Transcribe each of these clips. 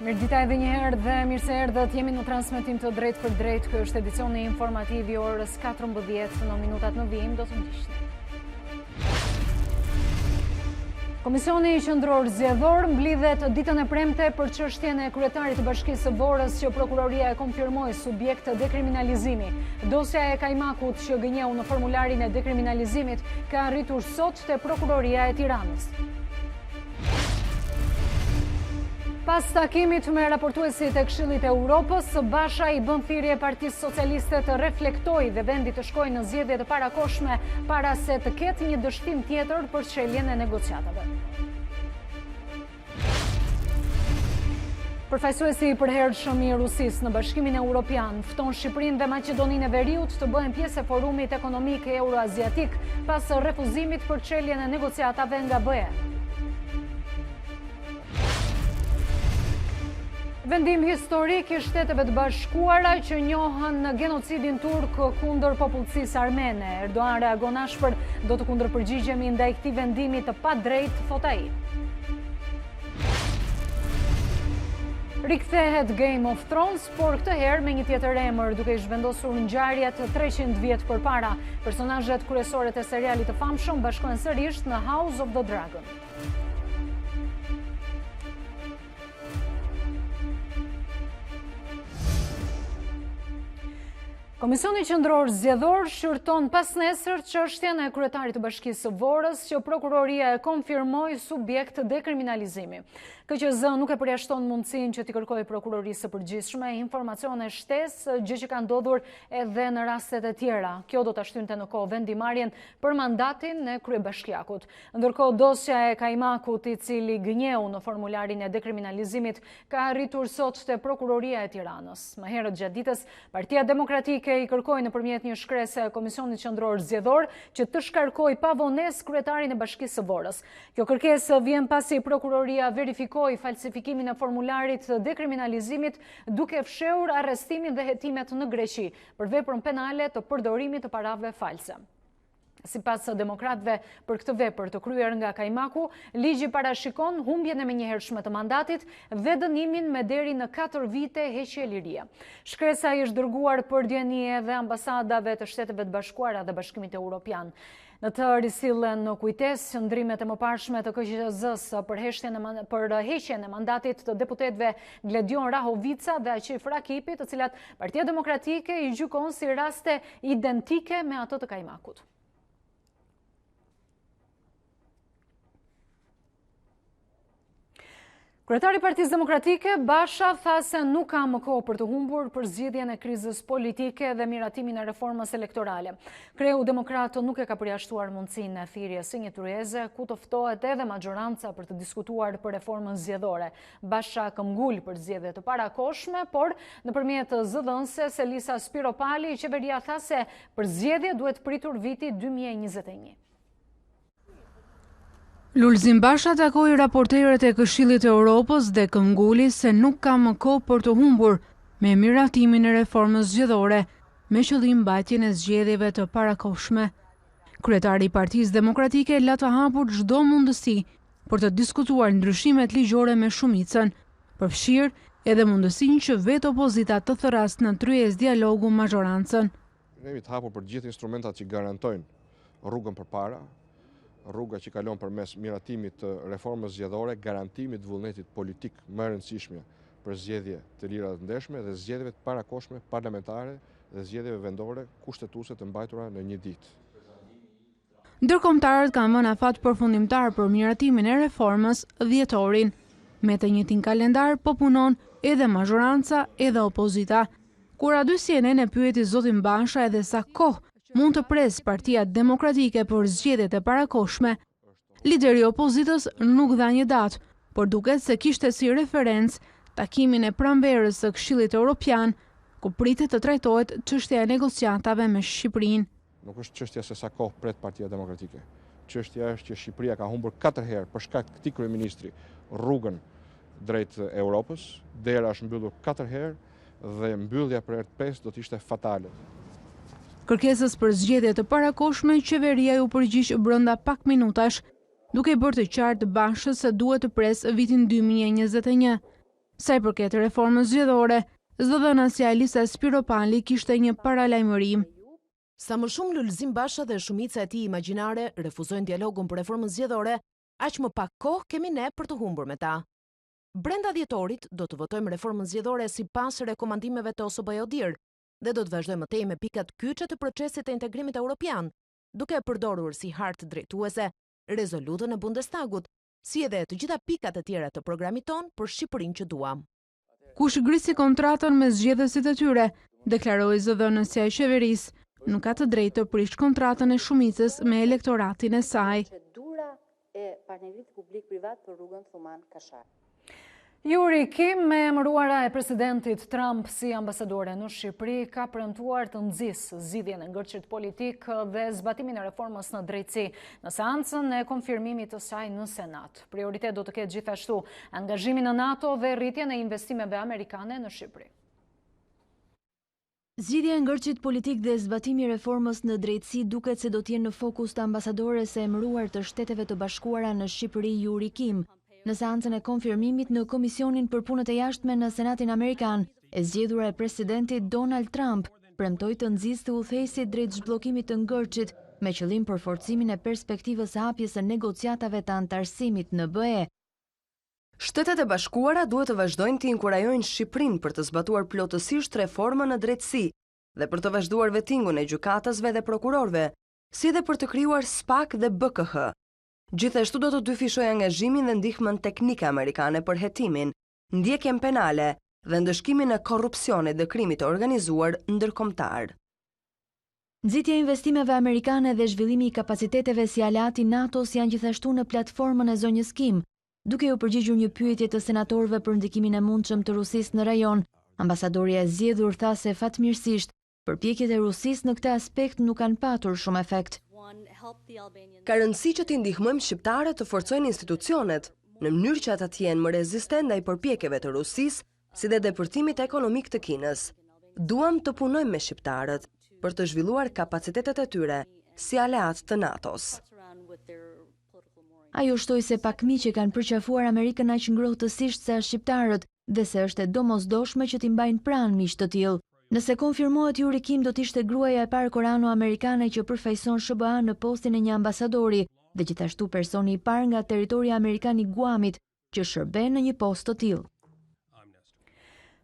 Mirëdita edhe një herë dhe mirë se erdhët. Jemi në transmetim të drejt për drejt. Ky është edicioni informativ i orës 14 në minutat në vijim. Do të ndiqni. Komisioni Qendror Zgjedhor mblidhet ditën e premte për çështjen e kryetarit të Bashkisë së Vorës që prokuroria e konfirmoi subjekt dekriminalizimi. Dosja e Kajmakut që gënjeu në formularin e dekriminalizimit ka arritur sot te prokuroria e Tiranës. Pas takimit me raportuesit e Këshillit e Europës, Basha i bën thirrje Partisë Socialiste të reflektojë dhe vendi të shkojë në zgjedhje të parakoshme para se të ketë një dështim tjetër për çeljen e negociatave. Përfaqësuesi i përhershëm i Rusisë në Bashkimin Evropian fton Shqipërinë dhe Maqedoninë e Veriut të bëhen pjesë e Forumit Ekonomik Euroaziatik pas refuzimit për çeljen e negociatave nga BE. Vendim historik i Shteteve të Bashkuara që njohën në genocidin turk kundër popullsisë armene. Erdogan reagon ashpër, do të kundërpërgjigjemi ndaj këtij vendimi të padrejtë, thot ai. Rikthehet Game of Thrones, por këtë herë me një tjetër emër, duke i zhvendosur ngjarjet 300 vjet përpara. Personazhet kryesorë të serialit të famshëm bashkohen sërish në House of the Dragon. Komisioni Qendror Zgjedhor shqyrton pas nesër çështjen e kryetarit të Bashkisë së Vorës që prokuroria e konfirmoi subjekt dekriminalizimi. KQZ nuk e përjashton mundësinë që t'i kërkojë prokurorisë së përgjithshme informacione shtesë, gjë që ka ndodhur edhe në rastet e tjera. Kjo do ta shtynte në kohë vendimarrjen për mandatin e kryebashkiakut. Ndërkohë dosja e Kajmakut, i cili gënjeu në formularin e dekriminalizimit, ka arritur sot te prokuroria e Tiranës. Më herët gjatë ditës, Partia Demokratike i kërkoi nëpërmjet një shkrese e Komisionit Qendror Zgjedhor që të shkarkojë pavonesë kryetarin e Bashkisë së Vorës. Kjo kërkesë vjen pasi prokuroria verifikoi falsifikimin e formularit të dekriminalizimit duke fshehur arrestimin dhe hetimet në Greqi për veprën penale të përdorimit të parave false. Sipas demokratëve, për këtë vepër të kryer nga Kajmaku, ligji parashikon humbjen e menjëhershme të mandatit dhe dënimin me deri në 4 vite heqje lirie. Shkresa është dërguar për djeni edhe ambasadave të Shteteve të Bashkuara dhe Bashkimit Evropian. Në të risillen në kujtesë ndrimet e mëparshme të KQZ-s për heqjen e mandatit të deputetëve Gledion Rahovica dhe Aqif Rakipi, të cilat Partia Demokratike i gjykon si raste identike me ato të Kajmakut. Kryetari i Partisë Demokratike, Basha, tha se nuk ka më kohë për të humbur për zgjidhjen e krizës politike dhe miratimin e reformës elektorale. Kreu Demokrat nuk e ka përjashtuar mundësinë e thirrjes së një tryeze ku të ftohet edhe majoranca për të diskutuar për reformën zgjedhore. Basha këmbgul për zgjedhje të parakoshme, por nëpërmjet zëdhënses Elisa Spiropali, qeveria tha se për zgjedhje duhet pritur viti 2021. Lulzim Basha takoi raporterët e Këshillit të Europës dhe këmbguli se nuk ka më kohë për të humbur me miratimin e reformës zgjedhore me qëllim mbajtjen e zgjedhjeve të parakoshme. Kryetari i Partisë Demokratike la të hapur çdo mundësi për të diskutuar ndryshimet ligjore me shumicën, përfshirë edhe mundësinë që vetë opozita të thërrasë në tryezë dialogu majorancën. Ne jemi të hapur për gjithë instrumentat që garantojnë rrugën përpara, rruga që kalon përmes miratimit të reformës zgjedhore, garantimit të vullnetit politik më e rëndësishme për zgjedhje të lira dhe të ndeshme dhe zgjedhjeve të parakoshme parlamentare dhe zgjedhjeve vendore kushtetuese të mbajtura në një ditë. Ndërkombëtarët kanë vënë afat përfundimtar për miratimin e reformës dhjetorin. Me të njëjtin kalendar po punon edhe majoranca edhe opozita. Kur Ady CNN e pyeti zotin Basha edhe sa kohë mund të pres Partia Demokratike për zgjedhjet e parakoshme, lideri i opozitës nuk dha një datë, por duket se kishte si referencë takimin e pranverës së Këshillit Evropian, ku pritet të trajtohet çështja e negociatave me Shqipërinë. Nuk është çështja se sa kohë pret Partia Demokratike. Çështja është që Shqipëria ka humbur 4 herë për shkak të këtij kryeministri rrugën drejt Europës, dera është mbyllur 4 herë dhe mbyllja për herë të 5 do të ishte fatale. Kërkesës për zgjedhje të parakoshme, qeveria ju përgjigj brenda pak minutash, duke bërë të qartë Bashës se duhet të presë vitin 2021. Sa i përket reformës zgjedhore, zëdhënësja Elisa Spiropali kishte një paralajmërim. Sa më shumë Lulzim Basha dhe shumica e tij imagjinare refuzojnë dialogun për reformën zgjedhore, aq më pak kohë kemi ne për të humbur me ta. Brenda dhjetorit do të votojmë reformën zgjedhore sipas rekomandimeve të OSBE-dir dhe do të vazhdojmë mëtej me pikat kyçe të procesit të integrimit evropian, duke përdorur si hartë drejtuese rezolutën e Bundestagut, si edhe të gjitha pikat e tjera të programit ton për Shqipërinë që duam. Kush grisi kontratën me zgjedhësit e tyre, deklaroi zëdhënësja e qeverisë, nuk ka të drejtë të prish kontratën e shumicës me elektoratin e saj. Procedura e partnerit publik-privat për rrugën Thuman Kashar. Yuri Kim, me emëruara e presidentit Trump si ambasadore në Shqipëri, ka premtuar të nxjisë zgjidhjen e ngërçit politik dhe zbatimin e reformës në drejtësi në seancën e konfirmimit të saj në Senat. Prioritet do të ketë gjithashtu angazhimin në NATO dhe rritjen e investimeve amerikane në Shqipëri. Zgjidhja e ngërçit politik dhe zbatimi i reformës në drejtësi duket se do të jenë në fokus të ambasadores së emëruar të Shteteve të Bashkuara në Shqipëri, Yuri Kim. Në seancën e konfirmimit në Komisionin për Punët e Jashtme në Senatin Amerikan, e zgjedhura e presidentit Donald Trump premtoi të nxjisë udhëheqësit drejt zhbllokimit të ngërçit me qëllim përforcimin e perspektivës së hapjes së negociatave të antarësimit në BE. Shtetet e Bashkuara duhet të vazhdojnë të inkurajojnë Shqipërinë për të zbatuar plotësisht reformën në drejtësi dhe për të vazhduar vettingun e gjykatësve dhe prokurorëve, si dhe për të krijuar SPAK dhe BKH. Gjithashtu do të dyfishojë angazhimin dhe ndihmën teknike amerikane për hetimin, ndjekjen penale dhe ndëshkimin e korrupsionit dhe krimit të organizuar ndërkombëtar. Nxitja e investimeve amerikane dhe zhvillimi i kapaciteteve si aleati NATO-s janë gjithashtu në platformën e zonjës Kim. Duke u përgjigjur një pyetje të senatorëve për ndikimin e mundshëm të Rusisë në rajon, ambasadorja e zgjedhur tha se fatmirësisht përpjekjet e Rusisë në këtë aspekt nuk kanë patur shumë efekt. Ka rëndësi që t'i ndihmojmë shqiptarët të forcojnë institucionet në mënyrë që ata të jenë më rezistent ndaj përpjekjeve të Rusisë, si dhe depërtimit ekonomik të Kinës. Duam të punojmë me shqiptarët për të zhvilluar kapacitetet e tyre si aleat të NATO-s. Ajo shtoi se pakmiqe kanë përqafuar Amerikën aq ngrohtësisht sa shqiptarët dhe se është e domosdoshme që t'i mbajnë pranë miq të tillë. Nëse konfirmohet, Yuri Kim do të ishte gruaja e parë korano-amerikane që përfaqëson SBA në postin e një ambasadori dhe gjithashtu personi i parë nga territori amerikan i Guamit që shërben në një post të tillë.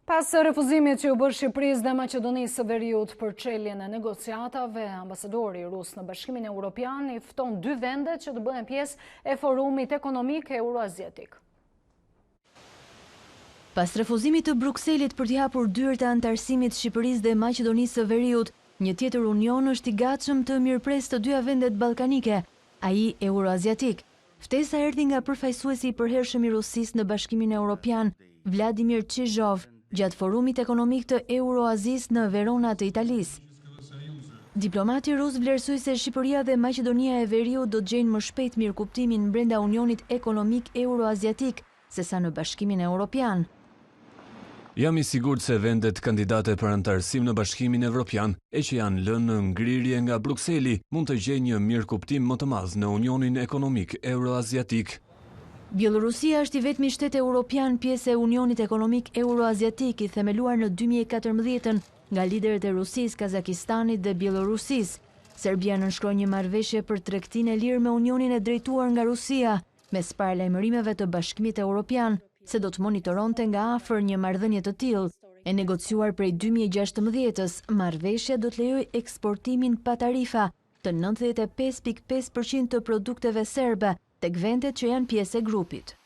Pas refuzimit që u bë Shqipërisë dhe Maqedonisë së Veriut për çeljen e negociatave, ambasadori rus në Bashkimin Evropian i fton dy vende që të bëhen pjesë e Forumit Ekonomik Euroaziatik. Pas refuzimit të Brukselit për t'i hapur dyert e antarësimit Shqipërisë dhe Maqedonisë së Veriut, një tjetër union është i gatshëm të mirëpres të dyja vendet ballkanike, ai euroaziatik. Ftesa erdhi nga përfaqësuesi i përhershëm i Rusisë në Bashkimin Evropian, Vladimir Chizhov, gjatë Forumit Ekonomik të Euroazisë në Verona të Italisë. Diplomati rus vlerësoi se Shqipëria dhe Maqedonia e Veriut do të gjejnë më shpejt mirëkuptimin brenda Unionit Ekonomik Euroaziatik sesa në Bashkimin Evropian. Jam i sigurt se vendet kandidate për antarësim në Bashkimin Evropian e që janë lënë në ngrirje nga Brukseli mund të gjejnë një mirëkuptim më të madh në Unionin Ekonomik Euroaziatik. Bielorusia është i vetmi shtet evropian pjesë e Unionit Ekonomik Euroaziatik i themeluar në 2014 nga liderët e Rusisë, Kazakistanit dhe Bielorusisë. Serbia nënshkroi një marrëveshje për tregtinë e lirë me Unionin e drejtuar nga Rusia, mes paralajmërimeve të Bashkimit Evropian se do të monitoronte nga afër një marrëdhënie të tillë. E negociuar prej 2016-s, marrëveshja do të lejojë eksportimin pa tarifa të 95.5% të produkteve serbe tek vendet që janë pjesë e grupit.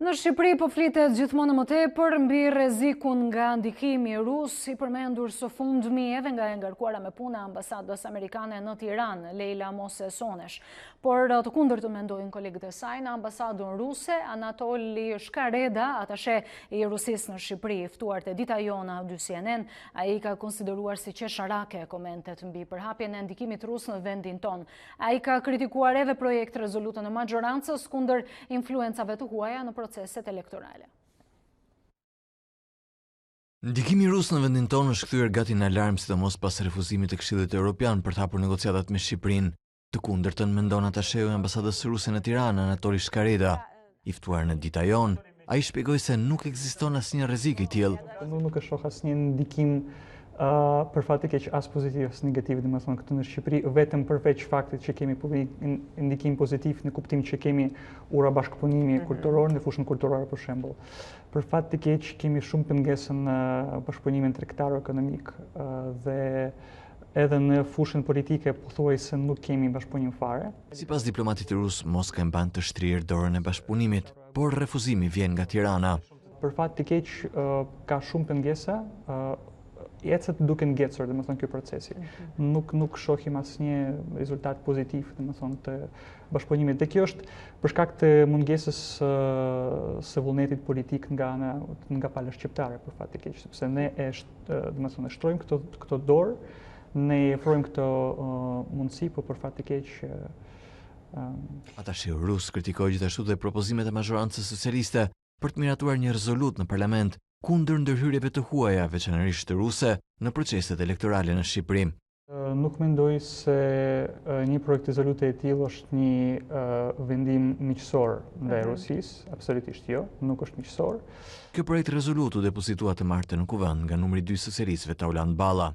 Në Shqipëri po flitet gjithmonë më tepër mbi rrezikun nga ndikimi rus i përmendur së fundmi edhe nga e ngarkuara me punë ambasadës amerikane në Tiranë, Leila Mosesonesh. Por të kundërtën mendojnë kolegët e saj në ambasadën ruse, Anatoli Shkareda, atashe i Rusisë në Shqipëri, i ftuar te dita jona dy CNN, ai ka konsideruar si qesharake komentet mbi përhapjen e ndikimit rus në vendin ton. Ai ka kritikuar edhe projekt rezolutën e maggjorancës kundër influencave të huaja në proceset elektorale. Ndikimi rus në vendin tonë është kthyer gati në alarm sidomos pas refuzimit të Këshillit Evropian për të hapur negociatat me Shqipërinë. Të kundërtën mendon atasheu i ambasadës ruse në Tiranë, Anatoli Shkareda. I ftuar në dita jon, Ai shpjegoi se nuk ekziston asnjë rrezik I tillë. Unë nuk e shoh asnjë ndikim për fat të keq as pozitiv as negativ, domethënë këtu në Shqipëri, vetëm përveç faktit që kemi ndikim pozitiv në kuptim që kemi ura bashkëpunimi kulturor në fushën kulturore për shembull. Për fat të keq kemi shumë pengesën në bashkëpunimin tregtaro-ekonomik dhe edhe në fushën politike pothuajse nuk kemi bashkëpunim fare. Sipas diplomatit rus, Moska mban të shtrirë dorën e bashkëpunimit, por refuzimi vjen nga Tirana. Për fat të keq ka shumë pengesa, ecet duke ngecur, domethënë ky procesi. Nuk shohim asnjë rezultat pozitiv, domethënë të bashkëpunimit. Dhe kjo është për shkak të mungesës së vullnetit politik nga pala shqiptare për fat të keq, sepse ne domethënë shtrojmë këto dorë, ne I ofrojmë këto mundësi, por për fat të keq Atashi rus kritikoi gjithashtu dhe propozimet e mazhorancës socialiste për të miratuar një rezolut në parlament kundër ndërhyrjeve të huaja, veçanërisht të ruse, në proceset elektorale në Shqipëri. Nuk mendoj se një projekt rezolute e tillë është një vendim miqësor ndaj Rusisë, absolutisht jo, nuk është miqësor. Ky projekt rezolut u depozitua të martën në kuvend nga numri 2 socialistëve Tauland Balla.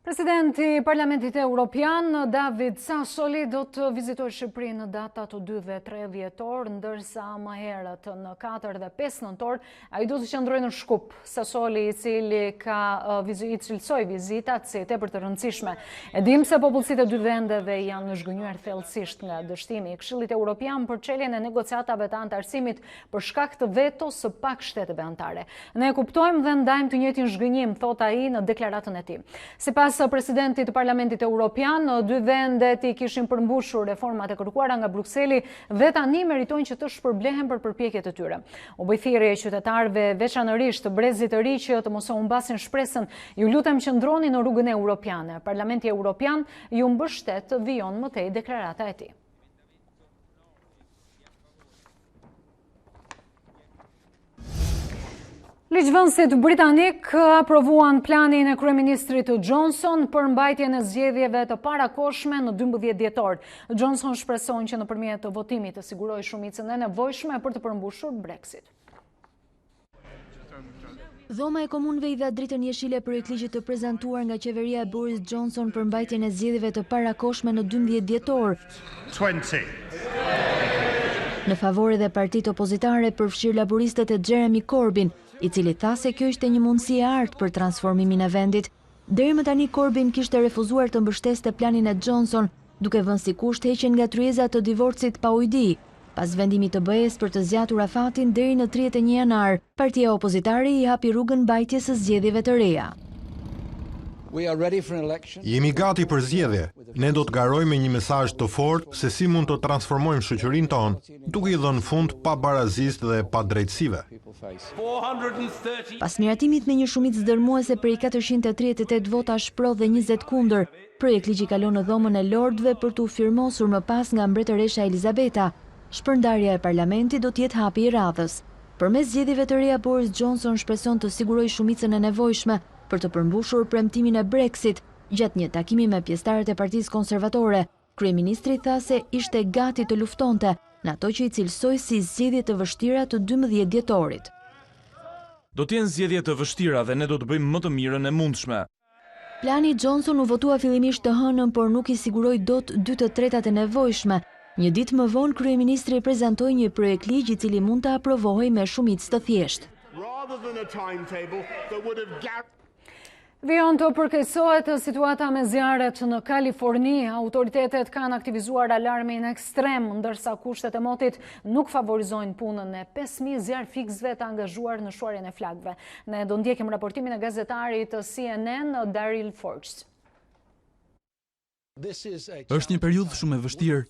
Presidenti I Parlamentit Evropian, David Sassoli, do të vizitojë Shqipërinë në datat 2 dhe 3 dhjetor, ndërsa më herët në 4 dhe 5 nëntor, ai do të qëndrojë në Shkup. Sassoli, I cili I cilësoi vizitat si tepër të rëndësishme. E dim se popullsitë e dy vendeve janë zhgënjur thellësisht nga dështimi I Këshillit Evropian për çeljen e negociatave të antarësimit për shkak të vetos së pak shteteve anëtare. Ne e kuptojmë dhe ndajmë të njëjtin zhgënjim, thot ai në deklaratën e tij. Sipas presidentit të Parlamentit Evropian, dy vendet I kishin përmbushur reformat e kërkuara nga Brukseli dhe tani meritojnë që të shpërblehen për përpjekjet e tyre. U bë thirrje qytetarëve, veçanërisht brezit të ri që të mos u humbasin shpresën, ju lutem qëndroni në rrugën evropiane. Parlamenti Evropian ju mbështet vijon më tej deklarata e tij. Ligjvënësit britanik aprovuan planin e kryeministrit Johnson për mbajtjen e zgjedhjeve të parakohshme në 12 dhjetor. Johnson shpreson që nëpërmjet votimit të sigurojë shumicën e nevojshme për të përmbushur Brexit. Dhoma e Komunëve I dha dritën jeshile projektligjit të prezantuar nga qeveria e Boris Johnson për mbajtjen e zgjedhjeve të parakohshme në 12 dhjetor. 20. Në favore dhe partitë opozitare përfshir laboristët e Jeremy Corbyn, I cili tha se kjo ishte një mundësi e artë për transformimin e vendit. Deri më tani Corbyn kishte refuzuar të mbështeste planin e Johnson, duke vënë si kusht heqjen nga tryezat të divorcit pa ujdi. Pas vendimit të BE-s për të zgjatur afatin deri në 31 janar, partia opozitare I hapi rrugën mbajtjes së zgjedhjeve të reja. Jemi gati për zgjedhje. Ne do të garojmë një mesazh të fortë se si mund të transformojmë shoqërinë tonë, duke I dhënë fund pa barazisë dhe pa drejtësive. Pas miratimit me një shumicë dërmuese prej 438 votash pro dhe 20 kundër, projektligji kalon në dhomën e lordëve për të firmosur më pas nga mbretëresha Elizabeta. Shpërndarja e parlamentit do të jetë hapi I radhës. Përmes zgjedhjeve të reja, Boris Johnson shpreson të sigurojë shumicën e nevojshme për të përmbushur premtimin e Brexit. Gjatë një takimi me pjesëtarët e Partisë Konservatore, kryeministri tha se ishte gati të luftonte në ato që I cilësoi si zgjedhje të vështira të 12 dhjetorit. Do të jenë zgjedhje të vështira dhe ne do të bëjmë më të mirën e mundshme. Plani Johnson u votua fillimisht të hënën, por nuk I siguroi dot 2/3 e nevojshme. Një ditë më vonë, kryeministri prezantoi një projekt ligj I cili mund të aprovohej me shumicë të thjeshtë. Vijon të përkeqësohet situata me zjarret në Kaliforni. Autoritetet kanë aktivizuar alarmin ekstrem, ndërsa kushtet e motit nuk favorizojnë punën e 5000 zjarrfiksëve të angazhuar në shuarjen e flakëve. Ne do ndjekim raportimin e gazetarit të CNN, Daryl Forks. Është një periudhë shumë e vështirë.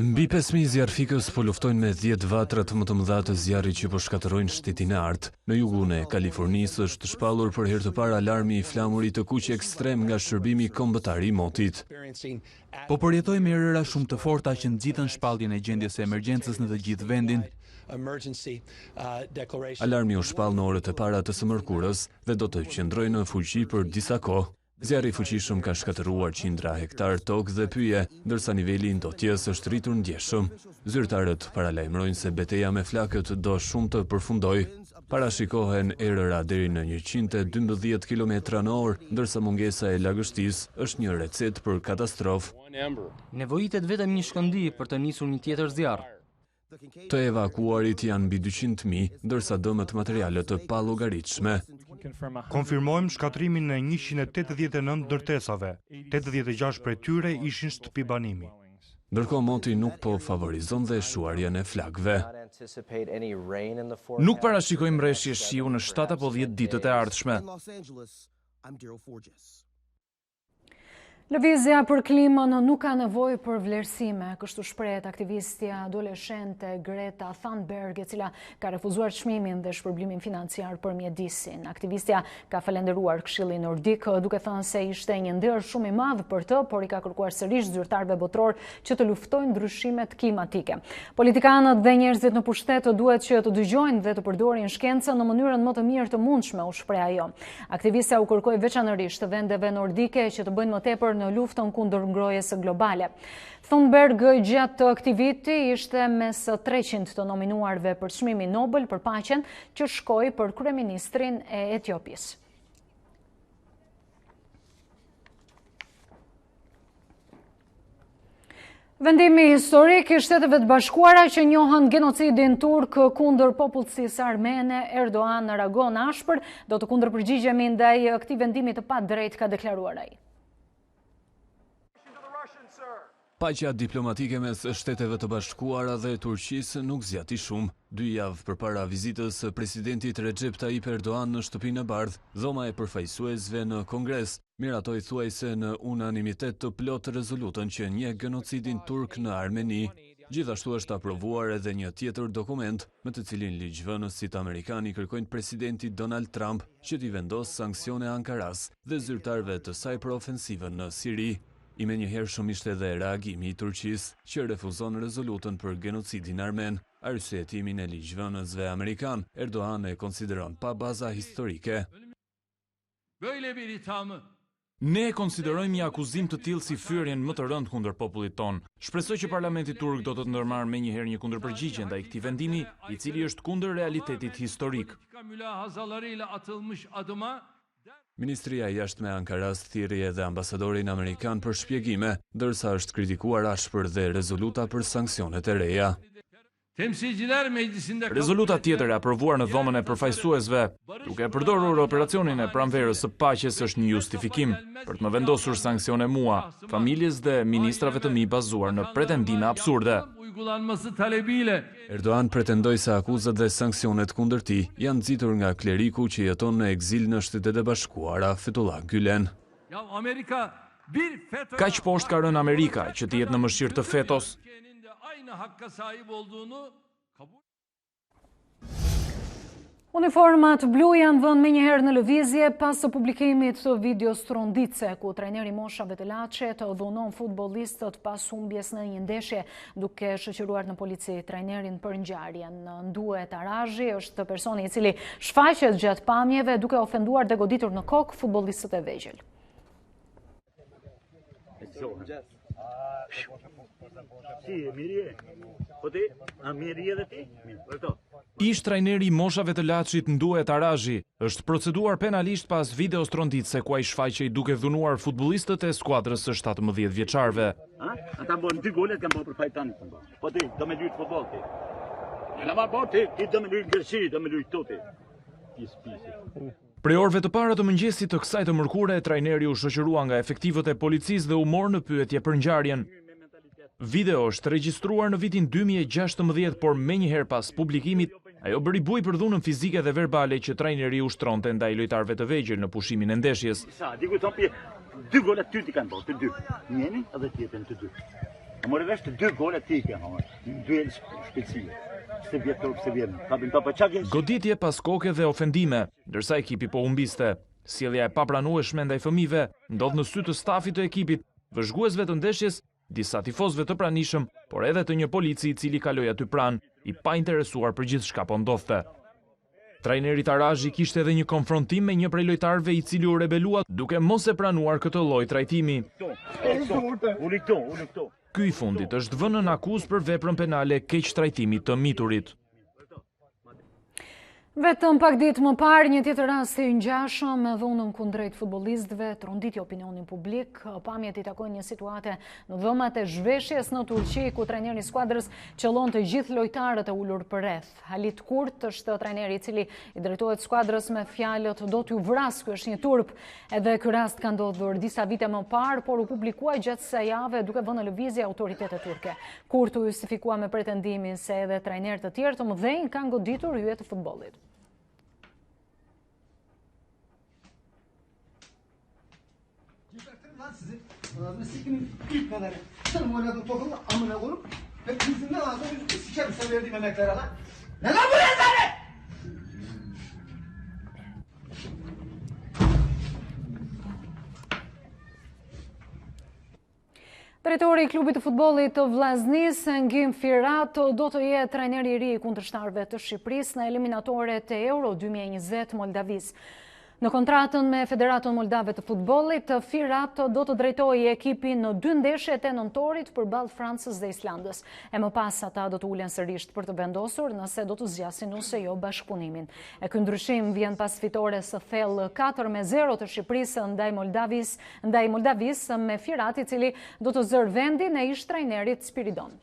Mbi 5000 zjarrfikës po luftojnë me 10 vatrat më të mëdha të zjarrit që po shkatërrojnë shtetin e Art. Në jugun e Kalifornisë është shpallur për herë të parë alarmi I flamurit të kuq ekstrem nga shërbimi kombëtar I motit. Po përjetojmë erëra shumë të forta që nxitën shpalljen e gjendjes së emergjencës në të gjithë vendin. Alarmi u shpall në orët e para të së mërkurës dhe do të qëndrojë në fuqi për disa kohë. Zjarri i fuqishëm ka shkatëruar qindra hektar tokë dhe pyje, ndërsa niveli i ndotjes është rritur ndjeshëm. Zyrtarët paralajmërojnë se betejë me flakët do shumë të përfundojë. Parashikohen erëra deri në 112 km/h, ndërsa mungesa e lagështisë është një recetë për katastrofë. Nevojitet vetëm një shkëndi për të nisur një tjetër zjarr. Të evakuarit janë mbi 200.000, ndërsa dëmët materiale të pallogaritshme. Konfirmojmë shkatrimin e 189 ndërtesave. 86 prej tyre ishin shtëpibanimi. Ndërkohë Monti nuk po favorizon dhe shuarjen e flakëve. Nuk parashikojmë rreshje shiu në 7 apo 10 ditët e ardhshme. Lëvizja për klimën nuk ka nevojë për vlerësime, kështu shprehet aktivistja adoleshente Greta Thunberg, e cila ka refuzuar çmimin dhe shpërblimin financiar për mjedisin. Aktivistja ka falenderuar Këshillin Nordik, duke thënë se ishte një nder shumë i madh për të, por i ka kërkuar sërish zyrtarëve botror që të luftojnë ndryshimet klimatike. Politikanët dhe njerëzit në pushtet duhet që të dëgjojnë dhe të përdorin shkencën në mënyrën më të mirë të mundshme, u shpreh ajo. Aktivistja u kërkoi veçanërisht vendeve nordike që të bëjnë më tepër në luftën kundër ngrohjes globale. Thunberg gjatë këtij viti ishte mes 300 të nominuarve për çmimin Nobel për paqen që shkoi për kryeministrin e Etiopisë. Vendimi historik i Shteteve të Bashkuara që njohën genocidin turk kundër popullsisë armene, Erdogan reagon ashpër, do të kundërpërgjigjemi ndaj këtij vendimi të padrejtë, ka deklaruar ai. Paqja diplomatike mes Shteteve të Bashkuara dhe Turqisë nuk zgjati shumë. 2 javë përpara vizitës së presidentit Recep Tayyip Erdogan në Shtëpinë e Bardhë, dhoma e përfaqësuesve në Kongres miratoi thuajse në unanimitet të plotë rezolutën që njeh genocidin turk në Armeni. Gjithashtu është aprovuar edhe një tjetër dokument me të cilin ligjvënësit amerikanë kërkojnë presidentit Donald Trump që t'i vendosë sanksione Ankaras dhe zyrtarëve të saj për ofensivën në Siri. I menjëhershëm ishte edhe reagimi i Turqisë që refuzon rezolutën për genocidin armen. Arsyetimin e ligjvënësve amerikan, Erdogan e konsideron pa baza historike. Ne e konsiderojmë një akuzim të tillë si fyerjen më të rëndë kundër popullit tonë. Shpresoj që Parlamenti turk do të ndërmarrë menjëherë një kundërpërgjigje ndaj këtij vendimi, i cili është kundër realitetit historik. Ministria e Jashtme e Ankaras thirrri edhe ambasadorin amerikan për shpjegime, ndërsa është kritikuar ashpër dhe rezoluta për sanksionet e reja. Rezoluta tjetër e aprovuar në dhomën e përfaqësuesve, duke përdorur operacionin e pranverës së paqes, është një justifikim për të më vendosur sanksione mua, familjes dhe ministrave të mi bazuar në pretendime absurde. Erdogan pretendoi se akuzat dhe sanksionet kundër tij janë nxitur nga kleriku që jeton në ekzil në Shtetet e Bashkuara, Fethullah Gülen. Kaq poshtë ka rënë Amerika që të jetë në mëshirë të fetos. Uniformat blu janë vënë menjëherë në lëvizje pas së publikimit të videos tronditse, ku trajneri Mosha Vetelaçe të dhunon futbollistët pas humbjes në një ndeshje, duke shoqëruar në polici trajnerin për ngjarjen. Nduet Arazhi është personi i cili shfaqet gjatë pamjeve duke ofenduar dhe goditur në kokë futbollistët e vegjël. Ish trajneri Mosha Vetelaçit Nduet Arazhi është proceduar penalisht pas videos tronditse ku ai shfaqej duke dhunuar futbollistët e skuadrës së 17 vjeçarëve. Ata bën 2 gole, kanë bërë për fajtanin. Po ti do me lyt futboll ti. Na ma bën ti do me lyt gërshi, do me lyt toti. Ti spisi. Prej orëve të para të mëngjesit të kësaj të mërkure, trajneri u shoqërua nga efektivët e policisë dhe u mor në pyetje për ngjarjen. Video është regjistruar në vitin 2016, por menjëherë pas publikimit, ajo bëri buj për dhunën fizike dhe verbale që trajneri ushtronte ndaj lojtarëve të vegjël në pushimin e ndeshjes. Sa, diku thonë 2 gole ty ti kanë bërë, të 2. Njëri edhe tjetrin të 2. A morë vesh të 2 gole ti kanë marrë. 2 shpejtësie. Se vjetor pse vjen. Ka bën pa çakë. Goditje pas koke dhe ofendime, ndërsa ekipi po humbiste. Sjellja e papranueshme ndaj fëmijëve ndodh në sy të stafit të ekipit, vëzhguesve të ndeshjes, disa tifozëve të pranishëm, por edhe të një polici i cili kaloi aty pranë, i pa interesuar për gjithçka po ndodhte. Trajneri Tarazhi kishte edhe një konfrontim me një prej lojtarëve i cili u rebelua duke mos e pranuar këtë lloj trajtimi. Ky i fundit është vënë në akuzë për veprën penale keq trajtimi të miturit. Vetëm pak ditë më parë, një tjetër rast i ngjashëm me dhunën kundrejt futbollistëve, tronditi opinionin publik, pamjet i takojnë një situate në dhëmat e zhveshjes në Turqi, ku trajneri i skuadrës qellon të gjithë lojtarët e ulur përreth. Halit Kurt është trajneri i cili i drejtohet skuadrës me fjalët "do t'ju vras, ky është një turp". Edhe ky rast ka ndodhur disa vite më parë, por u publikua gjatë kësaj jave duke vënë në lëvizje autoritetet turke. Kurt u justifikua me pretendimin se edhe trajnerë të tjerë të mëdhenj kanë goditur hyje të futbollit. Sizin ağzını sikimin ilk kadarı. Sen oynadığın topunla amına koyup hep yüzünden ağzını yüzünü sikerim sen verdiğim emeklere lan. Ne lan bu rezalet? Drejtori i klubit të futbollit të Vllaznis, Engin Firat, do të jetë trajneri i ri i kundërshtarëve të Shqipërisë në eliminatoret e Euro 2020 Moldavis. Në kontratën me Federatën Moldave të futbollit, Firat do të drejtojë ekipin në 2 ndeshjet e nëntorit përballë Francës dhe Islandës. E më pas ata do të ulen sërish për të vendosur nëse do të zgjasin ose jo bashkëpunimin. E ky ndryshim vjen pas fitores së thellë 4-0 të Shqipërisë ndaj Moldavis me Firat, i cili do të zërë vendin e ish trajnerit Spiridon.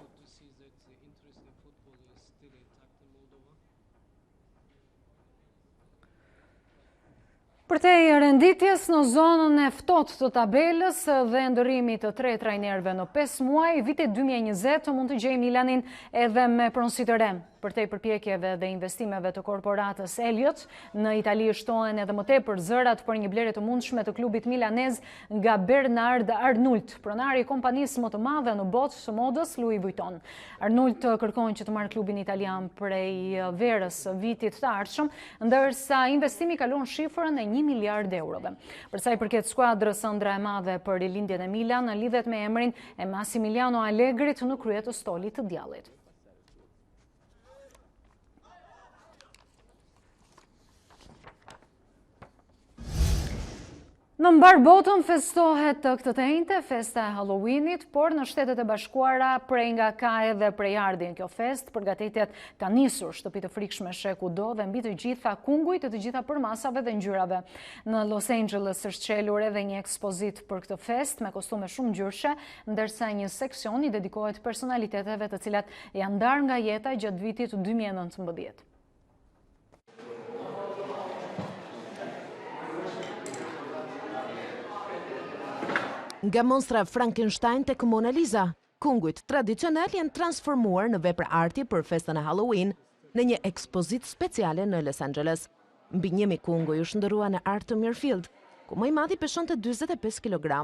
Përtej renditjes në zonën e ftohtë të tabelës dhe ndërrimit të 3 trajnerëve në 5 muaj, viti 2020 mund të gjejë Milanin edhe me pronësi të re. Përtej përpjekjeve dhe investimeve të korporatës Elliott, në Itali shtohen edhe më tepër zërat për një blerje të mundshme të klubit milanez nga Bernard Arnault, pronari i kompanisë më të madhe në botë së modës Louis Vuitton. Arnault kërkon që të marrë klubin italian prej verës vitit të ardhshëm, ndërsa investimi kalon shifrën e 1 miliard eurove. Për sa i përket skuadrës, ëndra e madhe për rilindjen e Milan lidhet me emrin e Massimiliano Allegrit në krye të stolit të djallit. Në mbar botën festohet këtë të njëjtë festa e Halloweenit, por në Shtetet e Bashkuara prej nga ka edhe prej ardhin kjo fest, përgatitjet ka nisur shtëpi të frikshme kudo dhe mbi të gjitha kungujt të gjitha përmasave dhe ngjyrave. Në Los Angeles është qelur edhe një ekspozit për këtë fest me kostume shumë ngjyrshe, ndërsa një seksion i dedikohet personaliteteve të cilat janë ndarë nga jeta gjatë vitit 2019. Nga monstra Frankenstein tek Mona Lisa, kungujt tradicional janë transformuar në vepra arti për festën e Halloween në një ekspozit speciale në Los Angeles. Mbi 1000 kunguj u shndërrua në Art të Mirfield, ku më i madhi peshonte 45 kg.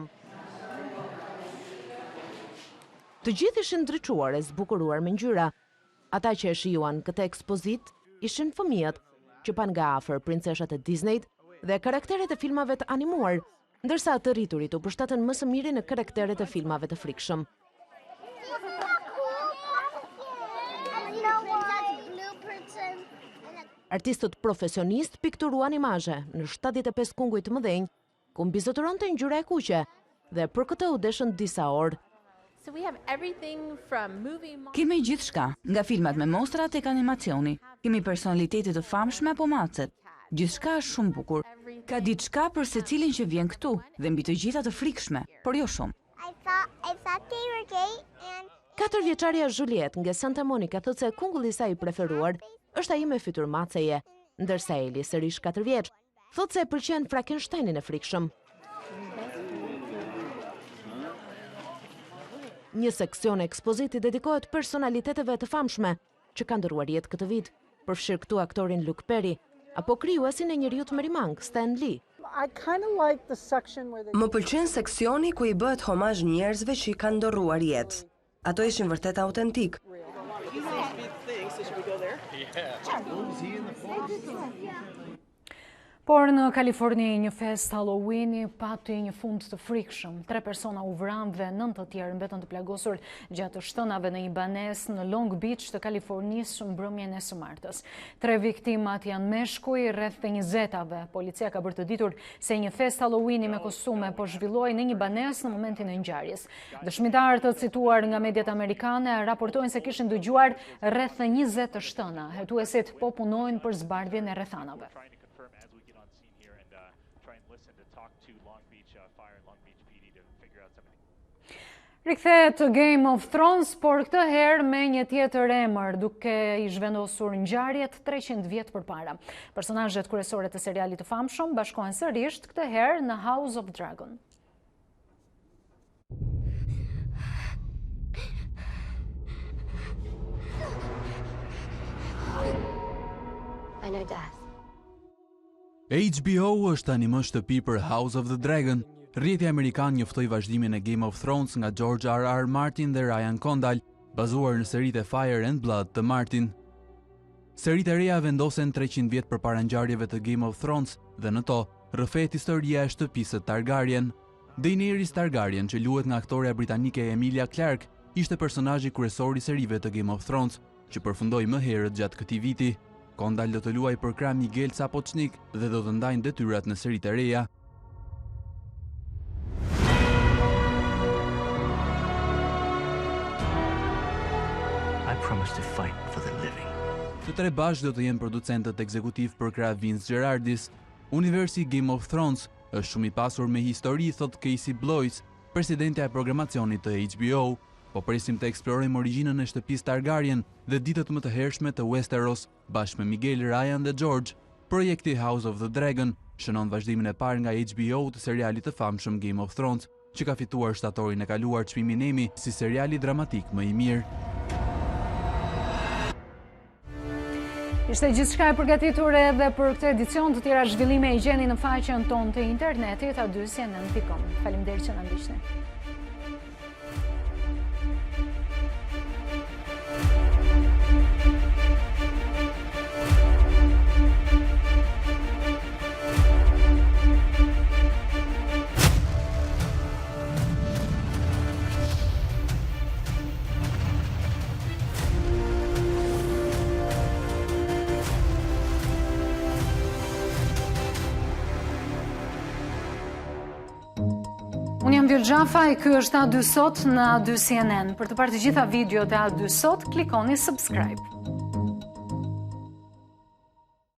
Të gjithë ishin ndriçuar e zbukuruar me ngjyra. Ata që e shijuan këtë ekspozit ishin fëmijët që pan nga afër princeshat e Disneyt dhe karakteret e filmave të animuar, ndërsa të rriturit u përshtatën më së miri në karakteret e filmave të frikshëm. Artistët profesionist pikturuan imazhe në 75 kunguj të mëdhenj, ku mbizotëronte ngjyra e kuqe dhe për këtë u deshën disa orë. Kemi gjithçka, nga filmat me mostra tek animacioni. Kemi personalitete të famshme apo macet. Gjithçka është shumë bukur. Ka diçka për secilin që vjen këtu dhe mbi të gjitha të frikshme, por jo shumë. 4-vjeçaria Juliet nga Santa Monica thotë se kungulli i saj i preferuar është ai me fytyrë maceje, ndërsa Eli, sërish 4 vjeç, thotë se e pëlqen Frankensteinin e frikshëm. Një seksion ekspoziti dedikohet personaliteteve të famshme që kanë ndëruar jetë këtë vit, përfshirë këtu aktorin Luke Perry, apo krijuesin e njeriut Merimang, Stan Lee. Më pëlqen seksioni ku i bëhet homazh njerëzve që i kanë ndërruar jetë. Ato ishin vërtet autentik. Por në Kaliforni, një fest Halloweeni pati një fund të frikshëm. 3 persona u vranë dhe 9 të tjerë mbetën të plagosur gjatë shtënave në një banesë në Long Beach të Kalifornisë mbrëmjen e së martës. 3 viktimat janë meshkuj rreth të 20-ave. Policia ka bërë të ditur se një fest Halloweeni me kostume po zhvilloi në një banesë në momentin e ngjarjes. Dëshmitarë të cituar nga mediat amerikane raportojnë se kishin dëgjuar rreth 20 të shtëna. Hetuesit po punojnë për zbardhjen e rrethanave. Rikthehet Game of Thrones, por këtë herë me një tjetër emër, duke I zhvendosur ngjarjet 300 vjet përpara. Personazhet kryesore të serialit të famshëm bashkohen sërish këtë herë në House of Dragon. I know death. HBO është tani më shtëpi për House of the Dragon. Rrjeti amerikan njoftoi vazhdimin e Game of Thrones nga George R.R. Martin dhe Ryan Condal, bazuar në seritë e Fire and Blood të Martin. Seritë e reja vendosen 300 vjet përpara ngjarjeve të Game of Thrones dhe në to rrëfet historia e shtëpisë Targaryen. Daenerys Targaryen, që luhet nga aktoreja britanike Emilia Clarke, ishte personazhi kryesor I serive të Game of Thrones, që përfundoi më herët gjatë këtij viti. Condal do të luajë për krah Miguel Sapochnik dhe do të ndajnë detyrat në seritë e reja. To fight for the living. Të 3 bashkë do të jenë producentët ekzekutiv për krah Vince Gerardis. Universi Game of Thrones është shumë I pasur me histori, thot Casey Bloys, presidentja e programacionit të HBO. Po presim të eksplorojmë origjinën e shtëpisë Targaryen dhe ditët më të hershme të Westeros, bashkë me Miguel, Ryan dhe George. Projekti House of the Dragon shënon vazhdimin e parë nga HBO të serialit të famshëm Game of Thrones, që ka fituar shtatorin e kaluar çmimin Emmy si seriali dramatik më I mirë. Ishte gjithçka e përgatitur edhe për këtë edicion. Të tjera zhvillime I gjeni në faqen tonë të internetit a2cnn.com. Faleminderit që na ndiqni. Unë jam Vjol Gjafaj, ky është A2 Sot në A2 CNN. Për të parë të gjitha videot e A2 Sot, klikoni subscribe.